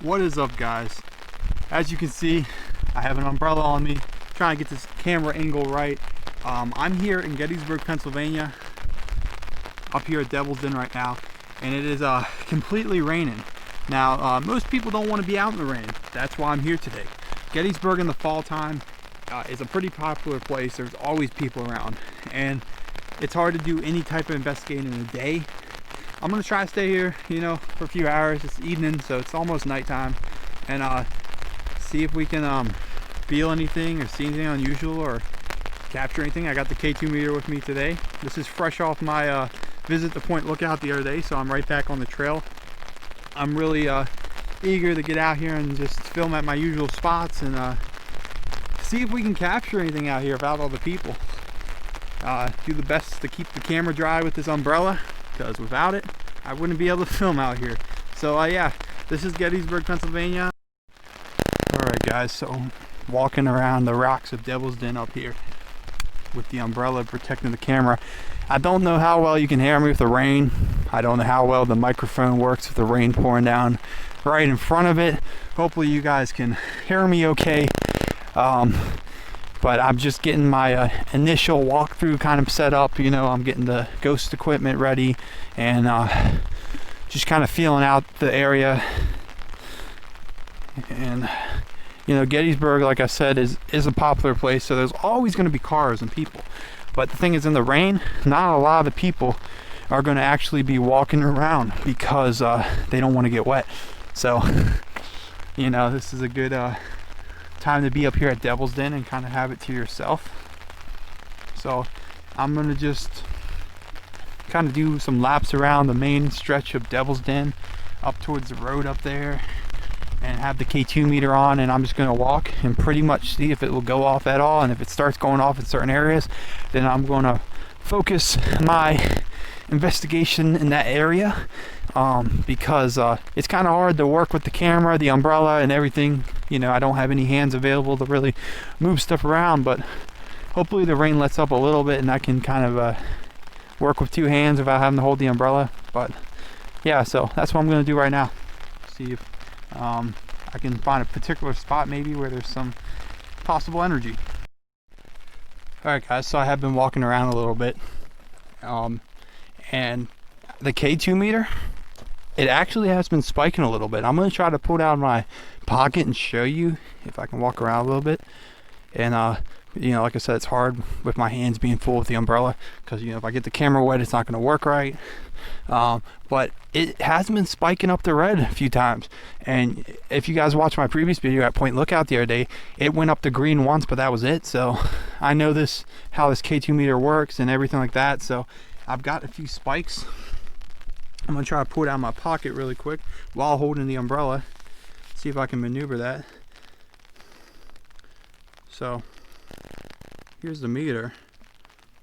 What is up, guys? As you can see, I have an umbrella on me, trying to get this camera angle right. I'm here in Gettysburg, Pennsylvania, up here at Devil's Den right now, and it is completely raining. Now, most people don't want to be out in the rain. That's why I'm here today. Gettysburg in the fall time is a pretty popular place. There's always people around, and it's hard to do any type of investigating in a day. I'm gonna try to stay here, for a few hours. It's evening, so it's almost nighttime, and see if we can feel anything or see anything unusual or capture anything. I got the K2 meter with me today. This is fresh off my visit the Point Lookout the other day, so I'm right back on the trail. I'm really eager to get out here and just film at my usual spots and see if we can capture anything out here without all the people. Do the best to keep the camera dry with this umbrella, because without it I wouldn't be able to film out here. So yeah, this is Gettysburg, Pennsylvania. Alright guys, so I'm walking around the rocks of Devil's Den up here with the umbrella protecting the camera. I don't know how well you can hear me with the rain. I don't know how well the microphone works with the rain pouring down right in front of it. Hopefully you guys can hear me okay. But I'm just getting my initial walkthrough kind of set up. I'm getting the ghost equipment ready and just kind of feeling out the area. And Gettysburg, like I said, is a popular place, so there's always going to be cars and people. But the thing is, in the rain, not a lot of the people are going to actually be walking around because they don't want to get wet. So this is a good time to be up here at Devil's Den and kind of have it to yourself. So I'm gonna just kind of do some laps around the main stretch of Devil's Den up towards the road up there and have the K2 meter on, and I'm just gonna walk and pretty much see if it will go off at all. And if it starts going off in certain areas, then I'm gonna focus my investigation in that area, because it's kind of hard to work with the camera, the umbrella, and everything. I don't have any hands available to really move stuff around, but hopefully the rain lets up a little bit and I can kind of work with two hands without having to hold the umbrella. But yeah, so that's what I'm going to do right now. See if I can find a particular spot maybe where there's some possible energy. Alright guys, so I have been walking around a little bit, and the K2 meter, it actually has been spiking a little bit. I'm going to try to pull it out of my pocket and show you if I can walk around a little bit. And like I said, it's hard with my hands being full with the umbrella, because if I get the camera wet, it's not going to work right. But it has been spiking up the red a few times, and if you guys watched my previous video at Point Lookout the other day, it went up to green once, but that was it. So I know how this K2 meter works and everything like that. So I've got a few spikes. I'm gonna try to pull it out of my pocket really quick while holding the umbrella. See if I can maneuver that. So here's the meter,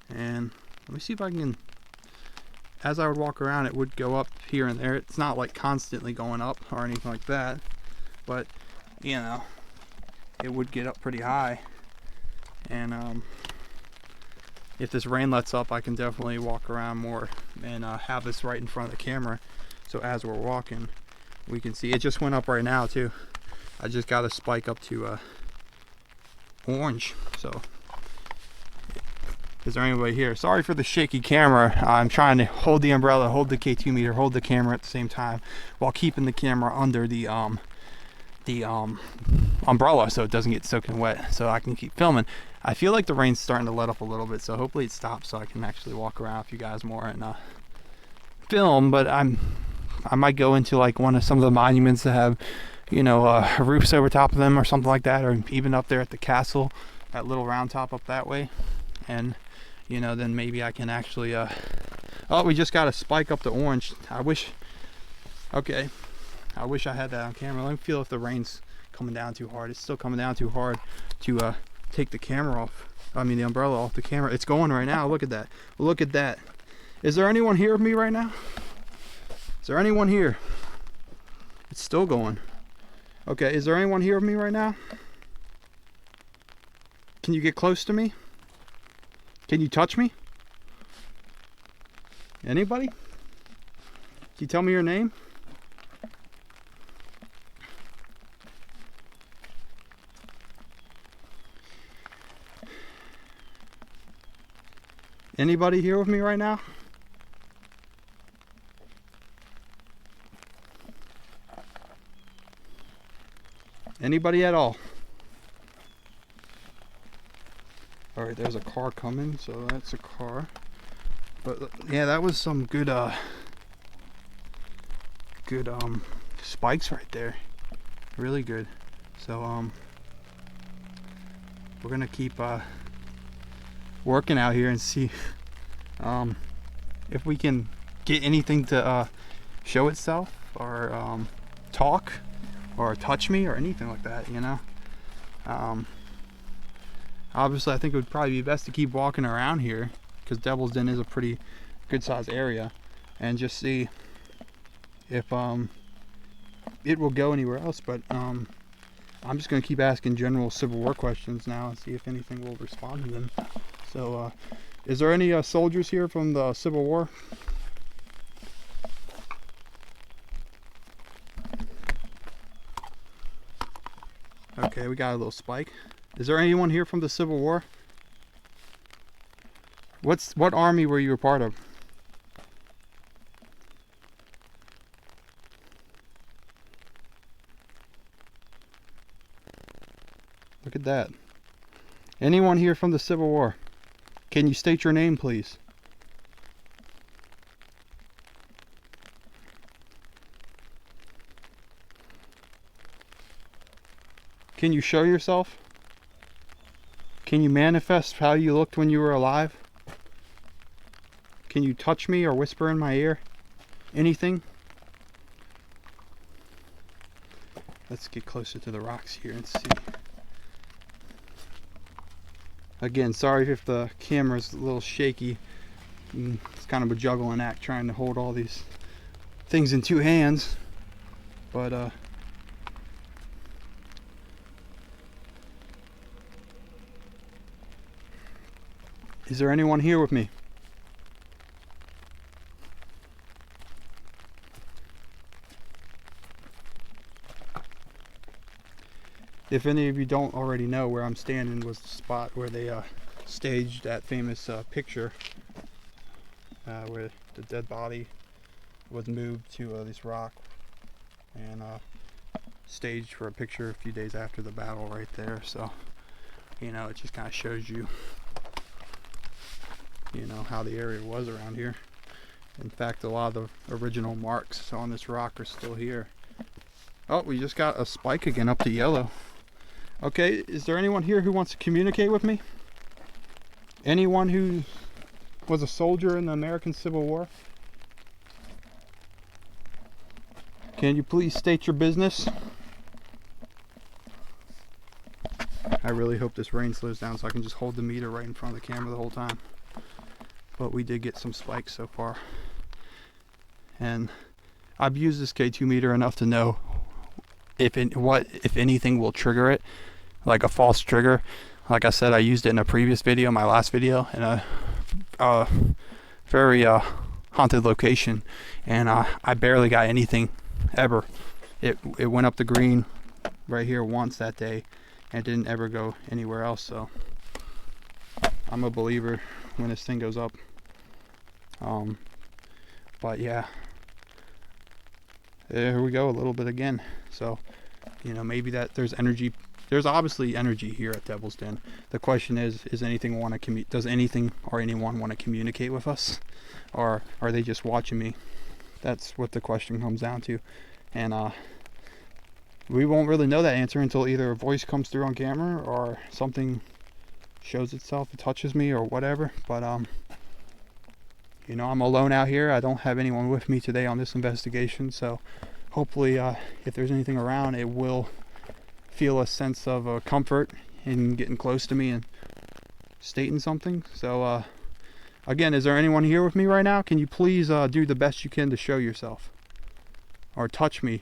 and let me see if I can, as I would walk around, it would go up here and there. It's not like constantly going up or anything like that, but it would get up pretty high. And if this rain lets up, I can definitely walk around more and have this right in front of the camera, so as we're walking we can see. It just went up right now too. I just got a spike up to orange. So is there anybody here? Sorry for the shaky camera. I'm trying to hold the umbrella, hold the K2 meter, hold the camera at the same time while keeping the camera under the umbrella so it doesn't get soaking wet, so I can keep filming. I feel like the rain's starting to let up a little bit, so hopefully it stops so I can actually walk around with you guys more and film. But I might go into like some of the monuments that have roofs over top of them or something like that, or even up there at the castle, that little round top up that way. And then maybe I can actually oh, we just got a spike up to orange. I wish I had that on camera. Let me feel if the rain's coming down too hard. It's still coming down too hard to take the camera off. The umbrella off the camera. It's going right now. Look at that. Look at that. Is there anyone here with me right now? Is there anyone here? It's still going. Okay, is there anyone here with me right now? Can you get close to me? Can you touch me? Anybody? Can you tell me your name? Anybody here with me right now? Anybody at all? Alright, there's a car coming, so that's a car. But yeah, that was some good spikes right there. Really good. So we're gonna keep working out here and see if we can get anything to show itself, or talk, or touch me, or anything like that, you know. Obviously I think it would probably be best to keep walking around here, because Devil's Den is a pretty good sized area, and just see if it will go anywhere else. But I'm just going to keep asking general Civil War questions now and see if anything will respond to them. So is there any soldiers here from the Civil War? Okay, we got a little spike. Is there anyone here from the Civil War? What army were you a part of? Look at that. Anyone here from the Civil War? Can you state your name, please? Can you show yourself? Can you manifest how you looked when you were alive? Can you touch me or whisper in my ear? Anything? Let's get closer to the rocks here and see. Again, sorry if the camera's a little shaky. It's kind of a juggling act trying to hold all these things in two hands. But is there anyone here with me? If any of you don't already know, where I'm standing was the spot where they staged that famous picture where the dead body was moved to this rock and staged for a picture a few days after the battle right there. So, you know, it just kind of shows you, you know, how the area was around here. In fact, a lot of the original marks on this rock are still here. Oh, we just got a spike again up to yellow. Okay, is there anyone here who wants to communicate with me? Anyone who was a soldier in the American Civil War? Can you please state your business? I really hope this rain slows down so I can just hold the meter right in front of the camera the whole time. But we did get some spikes so far. And I've used this K2 meter enough to know if anything will trigger it, like a false trigger. Like I said, I used it in a previous video, my last video, in a very haunted location, and I barely got anything ever. It went up the green right here once that day and didn't ever go anywhere else. So I'm a believer when this thing goes up. But yeah, there we go, a little bit again. So, you know, maybe that there's energy. There's obviously energy here at Devil's Den. The question is anything want to does anything or anyone want to communicate with us, or are they just watching me? That's what the question comes down to. And we won't really know that answer until either a voice comes through on camera or something shows itself, it touches me or whatever. But you know, I'm alone out here. I don't have anyone with me today on this investigation, so hopefully if there's anything around, it will feel a sense of comfort in getting close to me and stating something. So again, is there anyone here with me right now? Can you please do the best you can to show yourself or touch me?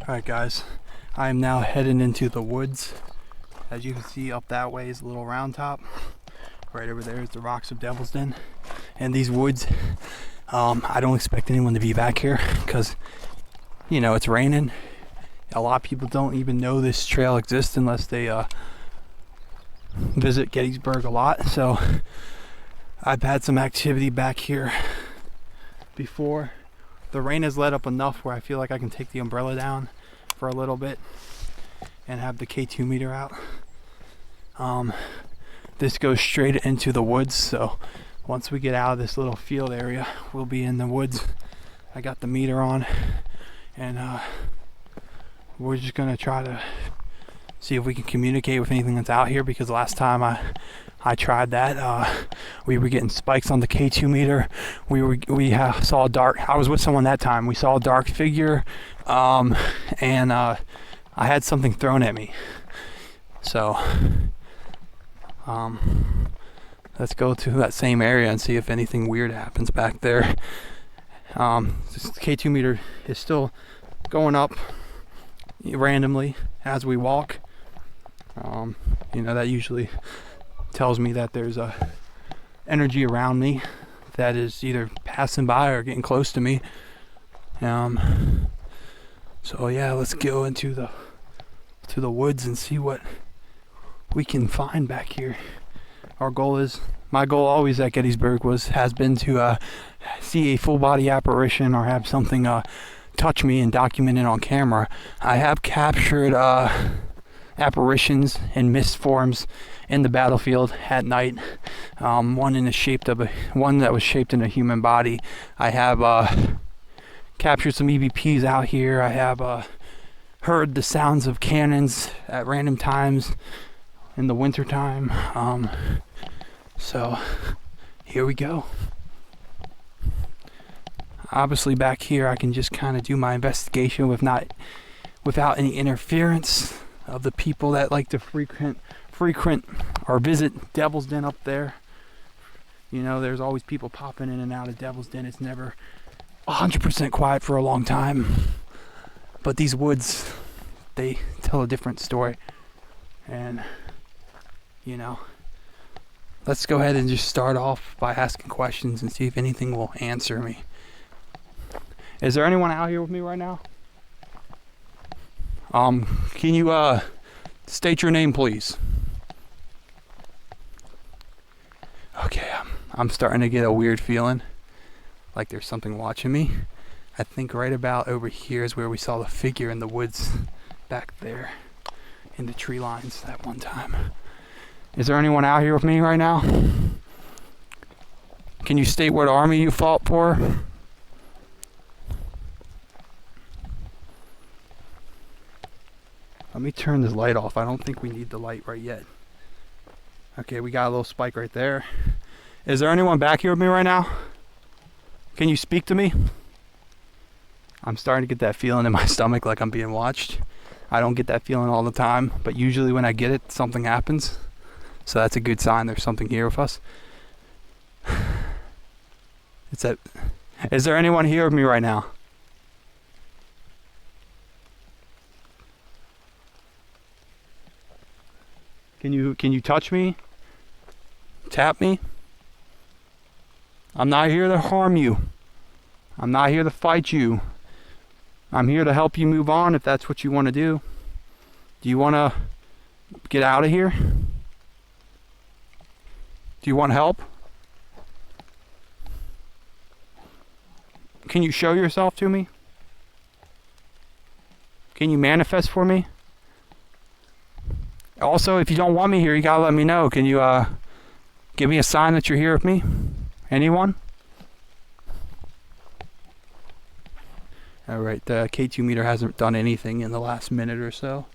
Alright guys, I am now heading into the woods. As you can see, up that way is a little round top. Right over there is the rocks of Devil's Den. And these woods, I don't expect anyone to be back here because, you know, it's raining A lot of people don't even know this trail exists unless they visit Gettysburg a lot. So I've had some activity back here before. The rain has let up enough where I feel like I can take the umbrella down for a little bit and have the K2 meter out. This goes straight into the woods, so once we get out of this little field area, we'll be in the woods. I got the meter on, and we're just gonna try to see if we can communicate with anything that's out here, because last time I tried that, we were getting spikes on the K2 meter. We saw a dark, I was with someone that time, we saw a dark figure, and I had something thrown at me. So let's go to that same area and see if anything weird happens back there. This K2 meter is still going up randomly as we walk. You know, that usually tells me that there's a energy around me that is either passing by or getting close to me. So yeah, let's go into the woods and see what we can find back here. My goal always at Gettysburg has been to see a full body apparition or have something touch me and document it on camera. I have captured apparitions in mist forms in the battlefield at night. One that was shaped in a human body. I have captured some EVPs out here. I have heard the sounds of cannons at random times in the winter time. So here we go. Obviously back here I can just kind of do my investigation without any interference of the people that like to frequent or visit Devil's Den up there. You know, there's always people popping in and out of Devil's Den. It's never 100% quiet for a long time. But these woods, they tell a different story. And, you know, let's go ahead and just start off by asking questions and see if anything will answer me. Is there anyone out here with me right now? Can you state your name, please? Okay, I'm starting to get a weird feeling, like there's something watching me. I think right about over here is where we saw the figure in the woods back there in the tree lines that one time. Is there anyone out here with me right now? Can you state what army you fought for? Let me turn this light off. I don't think we need the light right yet. Okay, we got a little spike right there. Is there anyone back here with me right now? Can you speak to me? I'm starting to get that feeling in my stomach like I'm being watched. I don't get that feeling all the time, but usually when I get it, something happens. So that's a good sign there's something here with us. Is there anyone here with me right now? Can you touch me? Tap me? I'm not here to harm you. I'm not here to fight you. I'm here to help you move on if that's what you want to do. Do you want to get out of here? Do you want help? Can you show yourself to me? Can you manifest for me? Also, if you don't want me here, you gotta let me know. Can you give me a sign that you're here with me? Anyone? Alright, the K2 meter hasn't done anything in the last minute or so.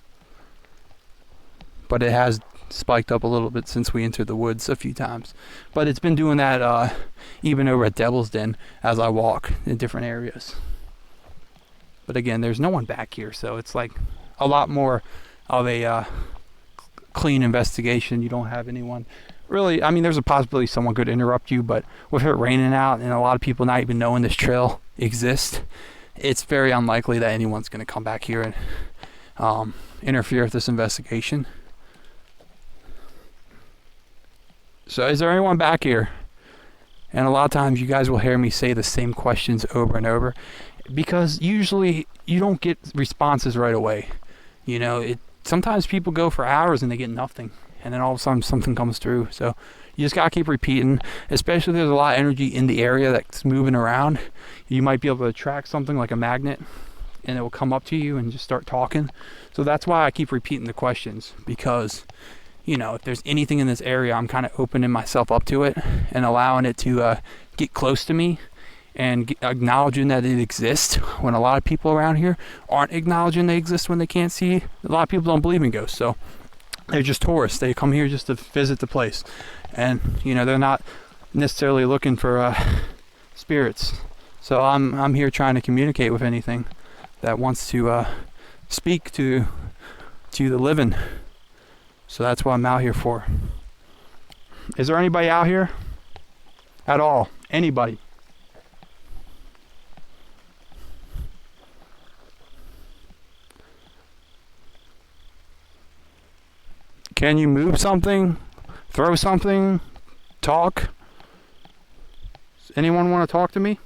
But it has spiked up a little bit since we entered the woods a few times. But it's been doing that even over at Devil's Den as I walk in different areas. But again, there's no one back here, so it's like a lot more of a clean investigation. You don't have anyone really. I mean, there's a possibility someone could interrupt you, but with it raining out and a lot of people not even knowing this trail exists, it's very unlikely that anyone's going to come back here and interfere with this investigation. So is there anyone back here? And a lot of times you guys will hear me say the same questions over and over. because usually you don't get responses right away. You know, sometimes people go for hours and they get nothing, and then all of a sudden something comes through. So you just gotta keep repeating, especially if there's a lot of energy in the area that's moving around. You might be able to attract something like a magnet, and it will come up to you and just start talking. So that's why I keep repeating the questions, because you know, if there's anything in this area, I'm kind of opening myself up to it and allowing it to get close to me, and acknowledging that it exists when a lot of people around here aren't acknowledging they exist when they can't see. A lot of people don't believe in ghosts, so they're just tourists. They come here just to visit the place, and you know, they're not necessarily looking for spirits. So I'm here trying to communicate with anything that wants to speak to the living. So that's what I'm out here for. Is there anybody out here at all? Anybody? Can you move something? Throw something? Talk? Does anyone want to talk to me?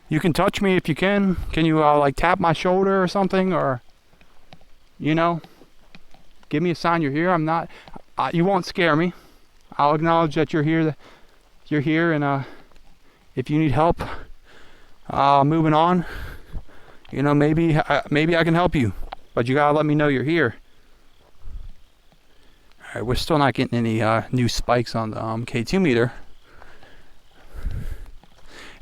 You can touch me if you can. Can you like tap my shoulder or something, or you know, give me a sign you're here. I'm not. You won't scare me. I'll acknowledge that you're here. You're here, and if you need help moving on, you know, maybe I can help you, but you gotta let me know you're here. All right, we're still not getting any new spikes on the K2 meter.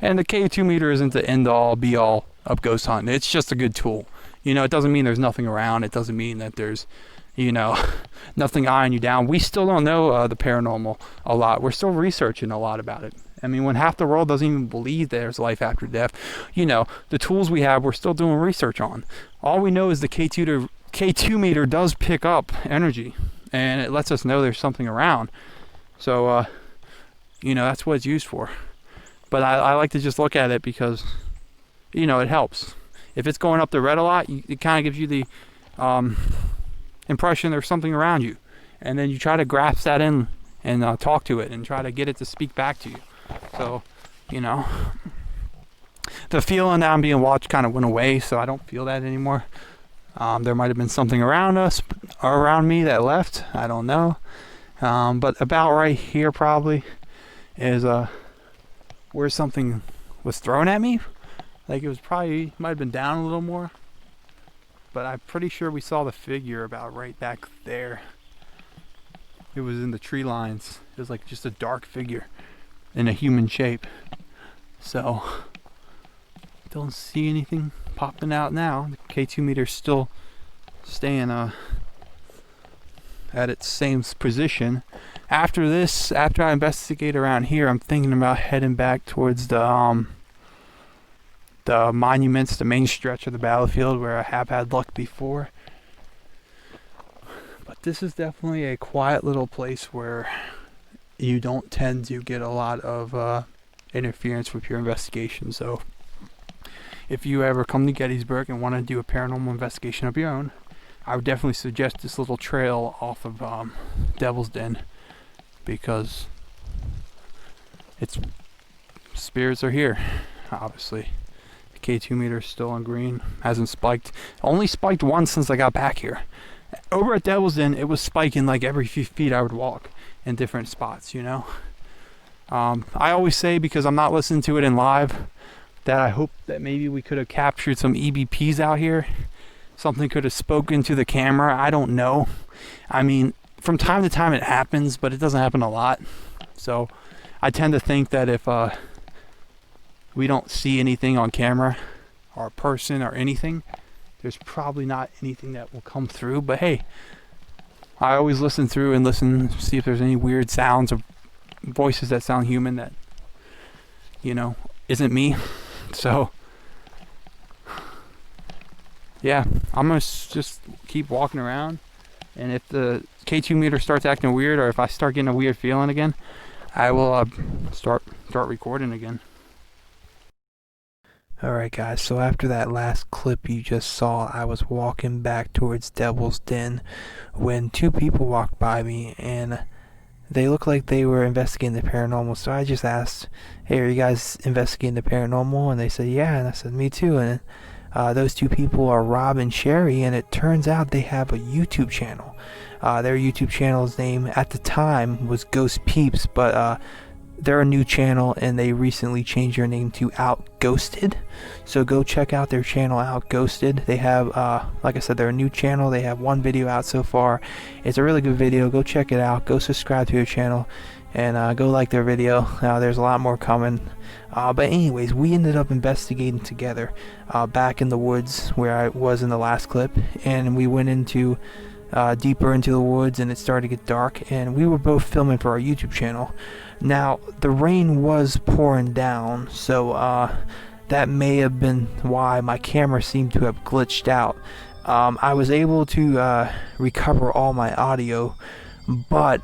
And the K2 meter isn't the end-all, be-all of ghost hunting. It's just a good tool. You know, it doesn't mean there's nothing around. It doesn't mean that there's, you know, nothing eyeing you down. We still don't know the paranormal a lot. We're still researching a lot about it. I mean, when half the world doesn't even believe there's life after death, you know, the tools we have, we're still doing research on. All we know is the K2 meter does pick up energy, and it lets us know there's something around. So, you know, that's what it's used for. But I like to just look at it because, you know, it helps. If it's going up the red a lot, it kind of gives you the impression there's something around you. And then you try to grasp that in and talk to it and try to get it to speak back to you. So, you know, the feeling that I'm being watched kind of went away, so I don't feel that anymore. There might have been something around us or around me that left. I don't know. But about right here probably is where something was thrown at me. Like it was probably, might have been down a little more, but I'm pretty sure we saw the figure about right back there. It was in the tree lines. It was like just a dark figure in a human shape. So don't see anything popping out now. The K2 meter's still staying at its same position. After this, after I investigate around here, I'm thinking about heading back towards the monuments, the main stretch of the battlefield where I have had luck before. But this is definitely a quiet little place where you don't tend to get a lot of interference with your investigation. So if you ever come to Gettysburg and want to do a paranormal investigation of your own, I would definitely suggest this little trail off of Devil's Den, because it's spirits are here. Obviously the K2 meter is still on green, hasn't spiked. Only spiked once since I got back here. Over at Devil's Den it was spiking like every few feet I would walk in different spots, you know. I always say, because I'm not listening to it in live, that I hope that maybe we could have captured some EVPs out here. Something could have spoken to the camera. I don't know. I mean, from time to time it happens, but it doesn't happen a lot. So I tend to think that if we don't see anything on camera or a person or anything, there's probably not anything that will come through. But hey, I always listen through and listen, see if there's any weird sounds or voices that sound human that, you know, isn't me. So yeah, I'm gonna just keep walking around, and if the K2 meter starts acting weird, or if I start getting a weird feeling again, I will start recording again. Alright guys, so after that last clip you just saw, I was walking back towards Devil's Den when two people walked by me and they looked like they were investigating the paranormal. So I just asked, hey, are you guys investigating the paranormal? And they said, yeah. And I said, me too. And those two people are Rob and Sherry, and it turns out they have a YouTube channel. Their YouTube channel's name at the time was Ghost Peeps, but they're a new channel and they recently changed their name to Outghosted. So go check out their channel, Outghosted. They have, like I said, they're a new channel. They have one video out so far. It's a really good video. Go check it out. Go subscribe to their channel and go like their video. There's a lot more coming. But anyways, we ended up investigating together back in the woods where I was in the last clip, and we went into deeper into the woods, and it started to get dark, and we were both filming for our YouTube channel. Now the rain was pouring down, so that may have been why my camera seemed to have glitched out. I was able to recover all my audio, but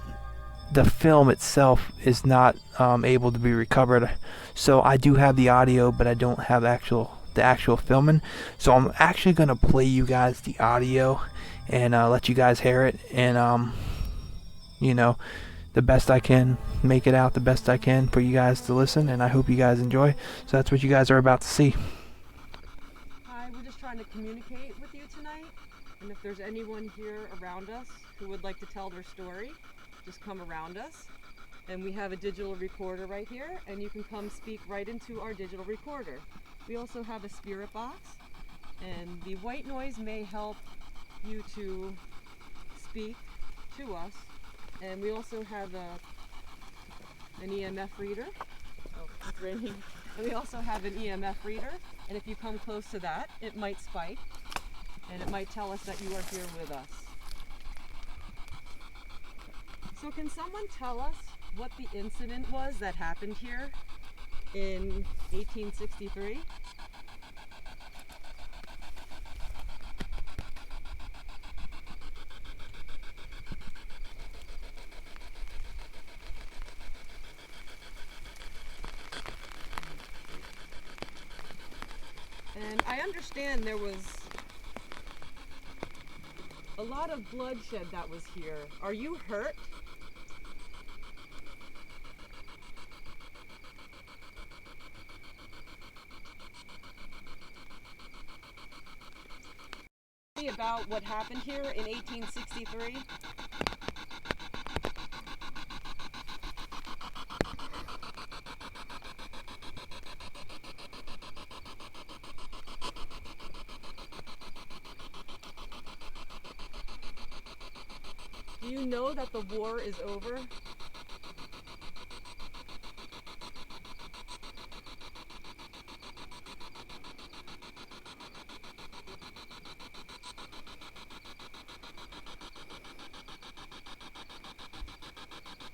the film itself is not able to be recovered. So I do have the audio, but I don't have the actual filming. So I'm actually gonna play you guys the audio and let you guys hear it, and you know, the best I can, make it out the best I can for you guys to listen, and I hope you guys enjoy. So that's what you guys are about to see. Hi, we're just trying to communicate with you tonight, and if there's anyone here around us who would like to tell their story, just come around us. And we have a digital recorder right here, and you can come speak right into our digital recorder. We also have a spirit box, and the white noise may help you to speak to us. And we also have an EMF reader. Oh, it's raining. And we also have an EMF reader, and if you come close to that, it might spike, and it might tell us that you are here with us. So can someone tell us what the incident was that happened here in 1863? And I understand there was a lot of bloodshed that was here. Are you hurt? About what happened here in 1863? Do you know that the war is over?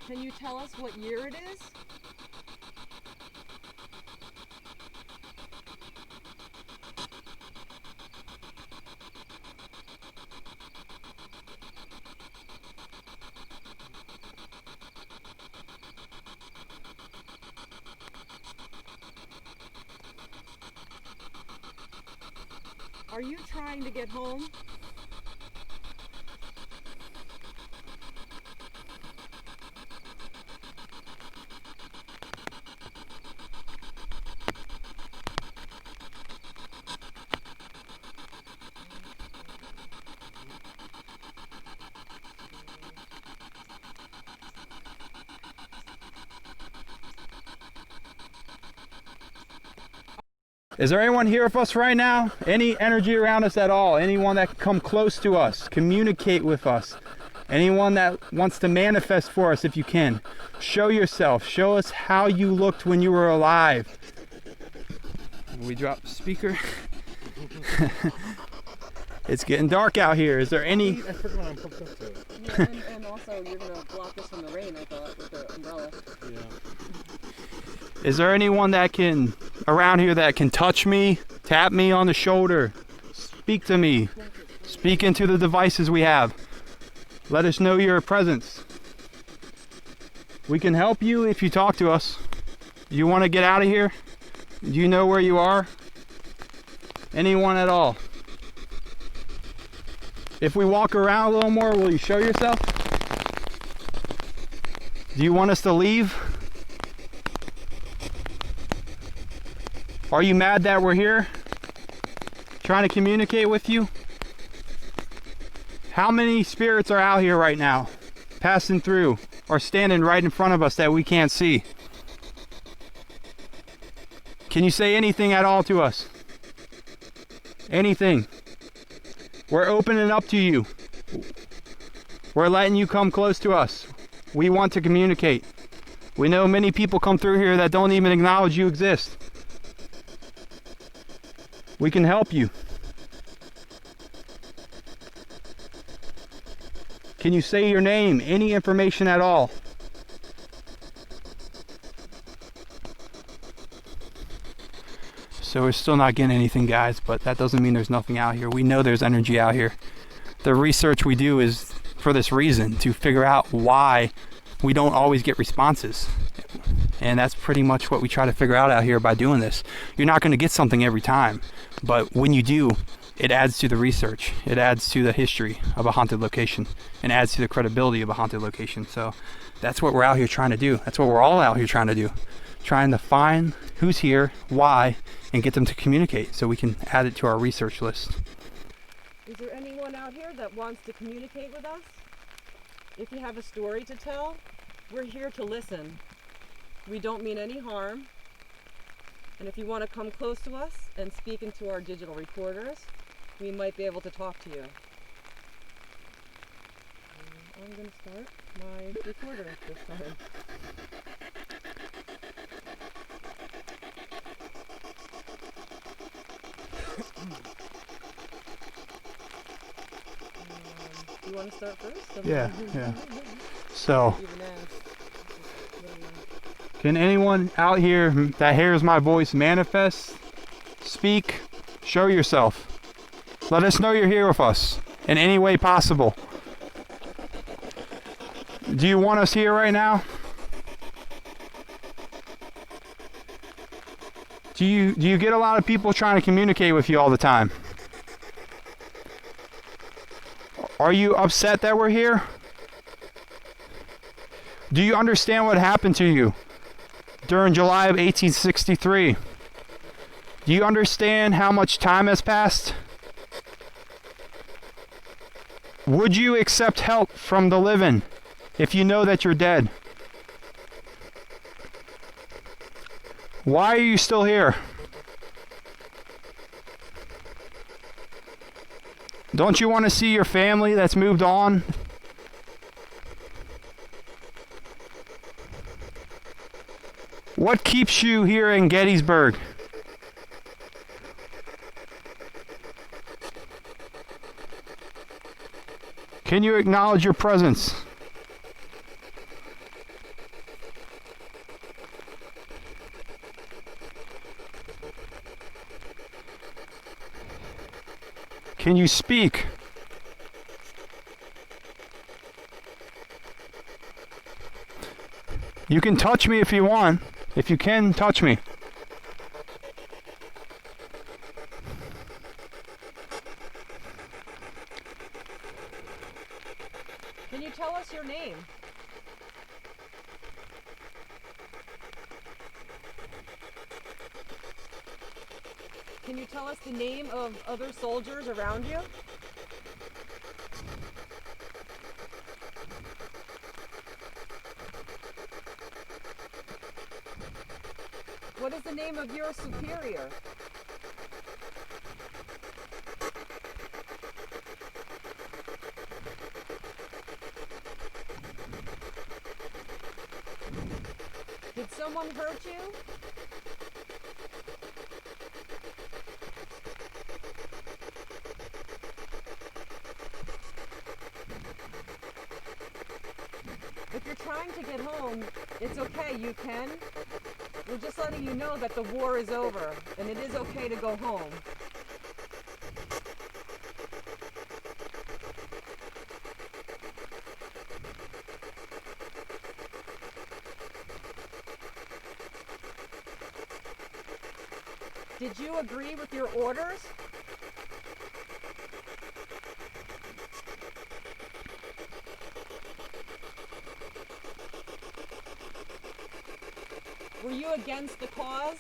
Can you tell us what year it is? Are you trying to get home? Is there anyone here with us right now? Any energy around us at all? Anyone that can come close to us, communicate with us? Anyone that wants to manifest for us if you can? Show yourself. Show us how you looked when you were alive. We drop the speaker. It's getting dark out here. Is there any... I forgot I'm hooked up to it. Yeah, and also you're going to block us from the rain, I thought, with the umbrella. Yeah. Is there anyone that can, around here, that can touch me, tap me on the shoulder, speak to me, speak into the devices we have? Let us know your presence. We can help you if you talk to us. You want to get out of here? Do you know where you are? Anyone at all? If we walk around a little more, will you show yourself? Do you want us to leave? Are you mad that we're here? Trying to communicate with you? How many spirits are out here right now? Passing through or standing right in front of us that we can't see? Can you say anything at all to us? Anything? We're opening up to you. We're letting you come close to us. We want to communicate. We know many people come through here that don't even acknowledge you exist. We can help you. Can you say your name? Any information at all? So we're still not getting anything, guys, but that doesn't mean there's nothing out here. We know there's energy out here. The research we do is for this reason, to figure out why we don't always get responses. And that's pretty much what we try to figure out here by doing this. You're not going to get something every time, but when you do, it adds to the research. It adds to the history of a haunted location and adds to the credibility of a haunted location. So that's what we're out here trying to do. That's what we're all out here trying to do. Trying to find who's here, why, and get them to communicate so we can add it to our research list. Is there anyone out here that wants to communicate with us? If you have a story to tell, we're here to listen. We don't mean any harm. And if you want to come close to us and speak into our digital recorders, we might be able to talk to you. I'm going to start my recorder this time. Do you want to start first? Yeah. So, can anyone out here that hears my voice manifest, speak, show yourself? Let us know you're here with us in any way possible. Do you want us here right now? Do you get a lot of people trying to communicate with you all the time? Are you upset that we're here? Do you understand what happened to you during July of 1863? Do you understand how much time has passed? Would you accept help from the living if you know that you're dead? Why are you still here? Don't you want to see your family that's moved on? What keeps you here in Gettysburg? Can you acknowledge your presence? Can you speak? You can touch me if you want. If you can, touch me. Can you tell us your name? Can you tell us the name of other soldiers around you? What is the name of your superior? Did someone hurt you? If you're trying to get home, it's okay, you can. We're just letting you know that the war is over, and it is okay to go home. Did you agree with your orders? Were you against the cause?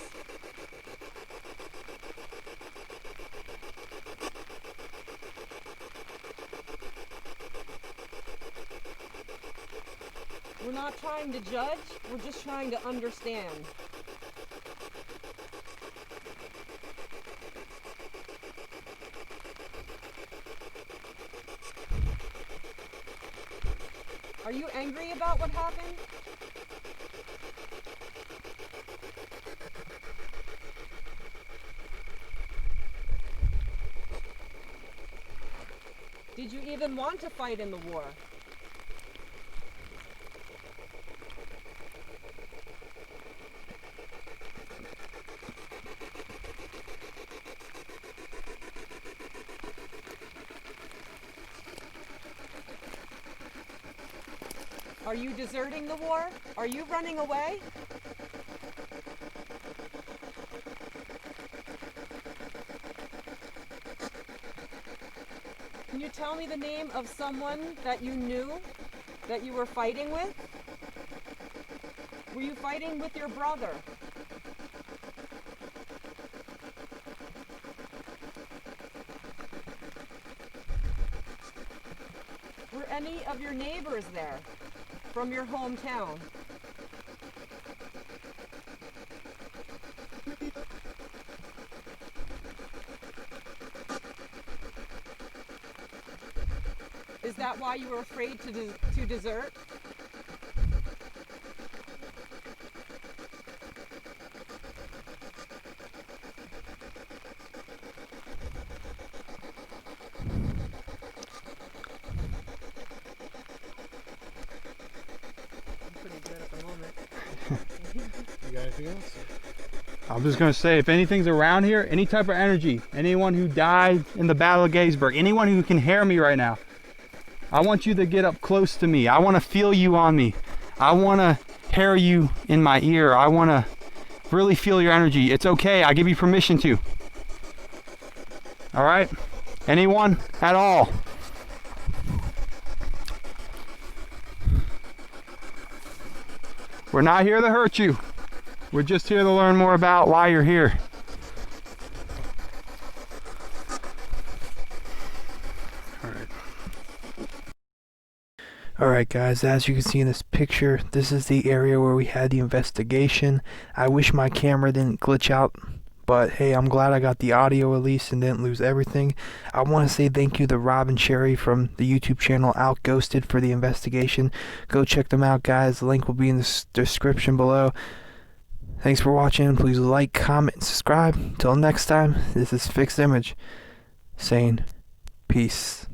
We're not trying to judge, we're just trying to understand. Are you angry about what happened? Did you even want to fight in the war? Are you deserting the war? Are you running away? Can you tell me the name of someone that you knew that you were fighting with? Were you fighting with your brother? Were any of your neighbors there from your hometown? Is that why you were afraid to desert? I'm pretty good at the moment. You got anything else? I'm just going to say, if anything's around here, any type of energy, anyone who died in the Battle of Gettysburg, anyone who can hear me right now, I want you to get up close to me. I want to feel you on me. I want to hear you in my ear. I want to really feel your energy. It's okay. I give you permission to. All right? Anyone at all? We're not here to hurt you. We're just here to learn more about why you're here. Alright guys, as you can see in this picture, this is the area where we had the investigation. I wish my camera didn't glitch out, but hey, I'm glad I got the audio at least and didn't lose everything. I want to say thank you to Rob and Sherry from the YouTube channel Outghosted for the investigation. Go check them out guys, the link will be in the description below. Thanks for watching, please like, comment, and subscribe. Until next time, this is Fixed Image, saying peace.